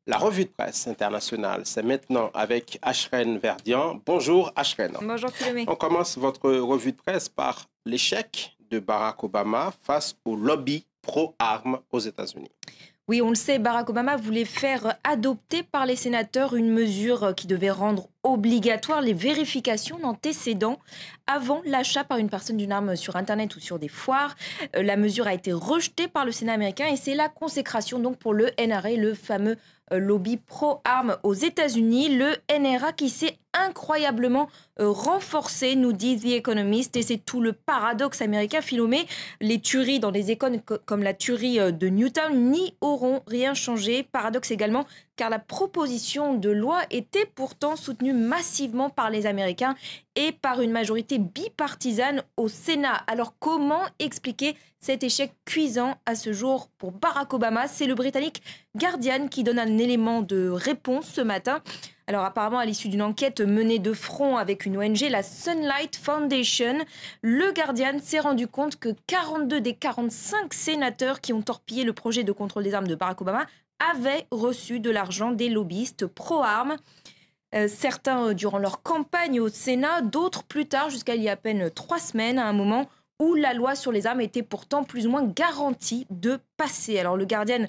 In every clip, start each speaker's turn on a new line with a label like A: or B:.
A: La revue de presse internationale, c'est maintenant avec Ashrène Verdian. Bonjour Ashrène.
B: Bonjour Philomé.
A: On commence votre revue de presse par l'échec de Barack Obama face au lobby pro-armes aux États-Unis.
B: Oui, on le sait, Barack Obama voulait faire adopter par les sénateurs une mesure qui devait rendre obligatoire les vérifications d'antécédents avant l'achat par une personne d'une arme sur Internet ou sur des foires. La mesure a été rejetée par le Sénat américain et c'est la consécration donc pour le NRA, le fameux lobby pro-armes aux États-Unis. Le NRA qui s'est incroyablement renforcé, nous dit The Economist, et c'est tout le paradoxe américain, Philomé. Les tueries dans des écoles comme la tuerie de Newtown n'y auront rien changé. Paradoxe également car la proposition de loi était pourtant soutenue massivement par les Américains et par une majorité bipartisane au Sénat. Alors comment expliquer cet échec cuisant à ce jour pour Barack Obama? C'est le Britannique Guardian qui donne un élément de réponse ce matin. Alors apparemment, à l'issue d'une enquête menée de front avec une ONG, la Sunlight Foundation, le Guardian s'est rendu compte que 42 des 45 sénateurs qui ont torpillé le projet de contrôle des armes de Barack Obama avaient reçu de l'argent des lobbyistes pro-armes. Certains durant leur campagne au Sénat, d'autres plus tard, jusqu'à il y a à peine 3 semaines, à un moment où la loi sur les armes était pourtant plus ou moins garantie de passer. Alors le Guardian,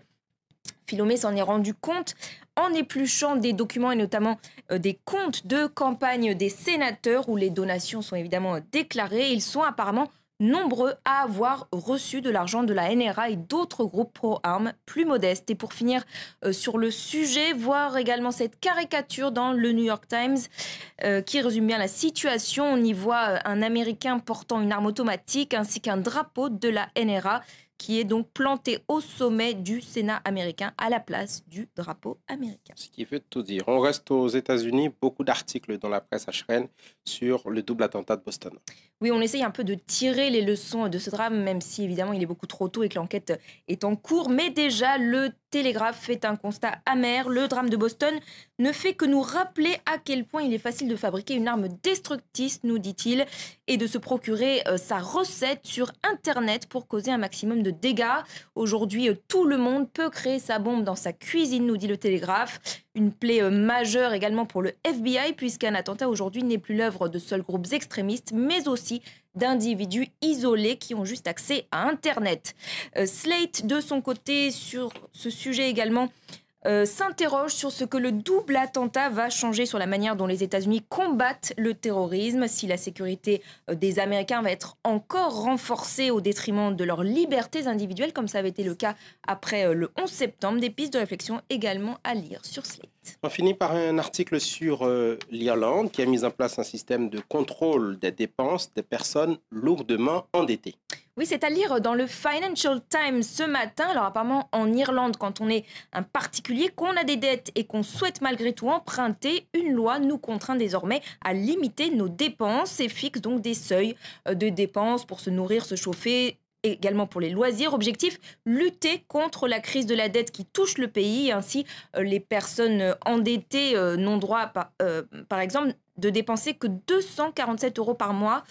B: Philomé, s'en est rendu compte en épluchant des documents et notamment des comptes de campagne des sénateurs où les donations sont évidemment déclarées. Ils sont apparemment nombreux à avoir reçu de l'argent de la NRA et d'autres groupes pro-armes plus modestes. Et pour finir sur le sujet, voir également cette caricature dans le New York Times qui résume bien la situation. On y voit un Américain portant une arme automatique ainsi qu'un drapeau de la NRA qui est donc planté au sommet du Sénat américain à la place du drapeau américain.
A: Ce qui veut tout dire. On reste aux États-Unis, beaucoup d'articles dans la presse Ashrène sur le double attentat de Boston.
B: Oui, on essaye un peu de tirer les leçons de ce drame, même si évidemment il est beaucoup trop tôt et que l'enquête est en cours. Mais déjà, le Télégraphe fait un constat amer. Le drame de Boston ne fait que nous rappeler à quel point il est facile de fabriquer une arme destructrice, nous dit-il, et de se procurer sa recette sur Internet pour causer un maximum de dégâts. Aujourd'hui, tout le monde peut créer sa bombe dans sa cuisine, nous dit le Télégraphe. Une plaie majeure également pour le FBI, puisqu'un attentat aujourd'hui n'est plus l'œuvre de seuls groupes extrémistes, mais aussi d'individus isolés qui ont juste accès à Internet. Slate, de son côté, sur ce sujet également, s'interroge sur ce que le double attentat va changer sur la manière dont les États-Unis combattent le terrorisme, si la sécurité des Américains va être encore renforcée au détriment de leurs libertés individuelles, comme ça avait été le cas après le 11 septembre. Des pistes de réflexion également à lire sur Slate.
A: On finit par un article sur l'Irlande qui a mis en place un système de contrôle des dépenses des personnes lourdement endettées.
B: Oui, c'est à lire dans le Financial Times ce matin. Alors apparemment, en Irlande, quand on est un particulier, qu'on a des dettes et qu'on souhaite malgré tout emprunter, une loi nous contraint désormais à limiter nos dépenses et fixe donc des seuils de dépenses pour se nourrir, se chauffer, également pour les loisirs. Objectif, lutter contre la crise de la dette qui touche le pays. Ainsi, les personnes endettées n'ont droit, par exemple, de dépenser que 247 € par mois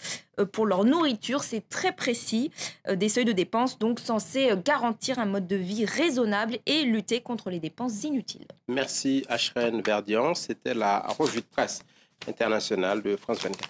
B: pour leur nourriture. C'est très précis. Des seuils de dépenses donc censés garantir un mode de vie raisonnable et lutter contre les dépenses inutiles.
A: Merci Ashrène Verdian. C'était la revue de presse internationale de France 24.